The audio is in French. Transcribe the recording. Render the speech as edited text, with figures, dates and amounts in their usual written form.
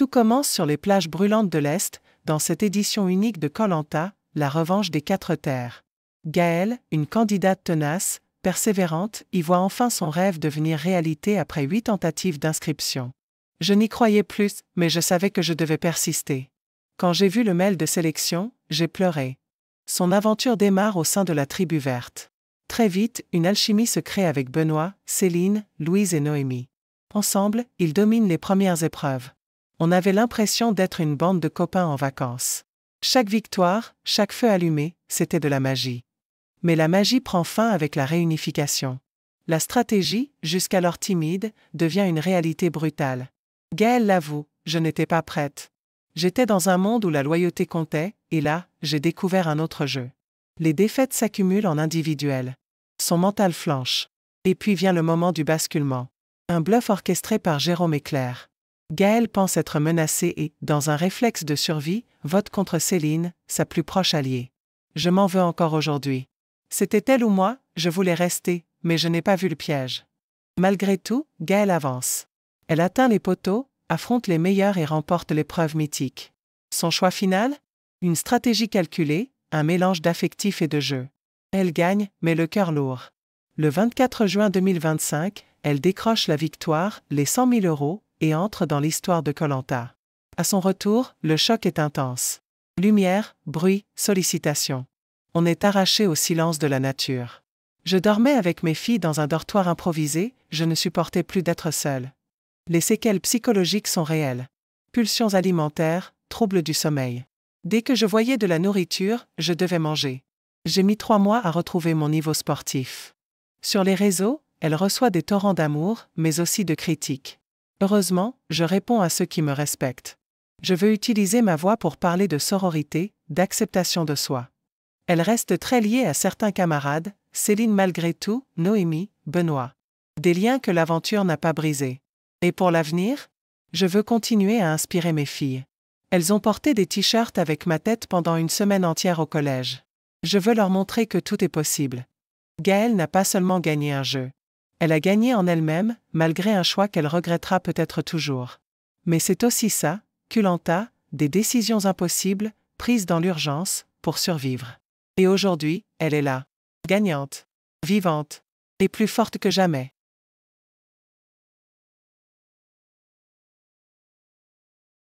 Tout commence sur les plages brûlantes de l'Est, dans cette édition unique de Koh-Lanta, la revanche des 4 terres. Gaëlle, une candidate tenace, persévérante, y voit enfin son rêve devenir réalité après 8 tentatives d'inscription. Je n'y croyais plus, mais je savais que je devais persister. Quand j'ai vu le mail de sélection, j'ai pleuré. Son aventure démarre au sein de la tribu verte. Très vite, une alchimie se crée avec Benoît, Céline, Louise et Noémie. Ensemble, ils dominent les premières épreuves. On avait l'impression d'être une bande de copains en vacances. Chaque victoire, chaque feu allumé, c'était de la magie. Mais la magie prend fin avec la réunification. La stratégie, jusqu'alors timide, devient une réalité brutale. Gaëlle l'avoue, je n'étais pas prête. J'étais dans un monde où la loyauté comptait, et là, j'ai découvert un autre jeu. Les défaites s'accumulent en individuel. Son mental flanche. Et puis vient le moment du basculement. Un bluff orchestré par Jérôme et Claire. Gaëlle pense être menacée et, dans un réflexe de survie, vote contre Céline, sa plus proche alliée. Je m'en veux encore aujourd'hui. C'était elle ou moi, je voulais rester, mais je n'ai pas vu le piège. Malgré tout, Gaëlle avance. Elle atteint les poteaux, affronte les meilleurs et remporte l'épreuve mythique. Son choix final? Une stratégie calculée, un mélange d'affectif et de jeu. Elle gagne, mais le cœur lourd. Le 24 juin 2025, elle décroche la victoire, les 100 000 €, et entre dans l'histoire de Koh-Lanta. À son retour, le choc est intense. Lumière, bruit, sollicitations. On est arraché au silence de la nature. Je dormais avec mes filles dans un dortoir improvisé, je ne supportais plus d'être seule. Les séquelles psychologiques sont réelles. Pulsions alimentaires, troubles du sommeil. Dès que je voyais de la nourriture, je devais manger. J'ai mis 3 mois à retrouver mon niveau sportif. Sur les réseaux, elle reçoit des torrents d'amour, mais aussi de critiques. Heureusement, je réponds à ceux qui me respectent. Je veux utiliser ma voix pour parler de sororité, d'acceptation de soi. Elle reste très liée à certains camarades, Céline malgré tout, Noémie, Benoît. Des liens que l'aventure n'a pas brisés. Et pour l'avenir? Je veux continuer à inspirer mes filles. Elles ont porté des t-shirts avec ma tête pendant une semaine entière au collège. Je veux leur montrer que tout est possible. Gaëlle n'a pas seulement gagné un jeu. Elle a gagné en elle-même, malgré un choix qu'elle regrettera peut-être toujours. Mais c'est aussi ça, Koh-Lanta, des décisions impossibles, prises dans l'urgence, pour survivre. Et aujourd'hui, elle est là. Gagnante. Vivante. Et plus forte que jamais.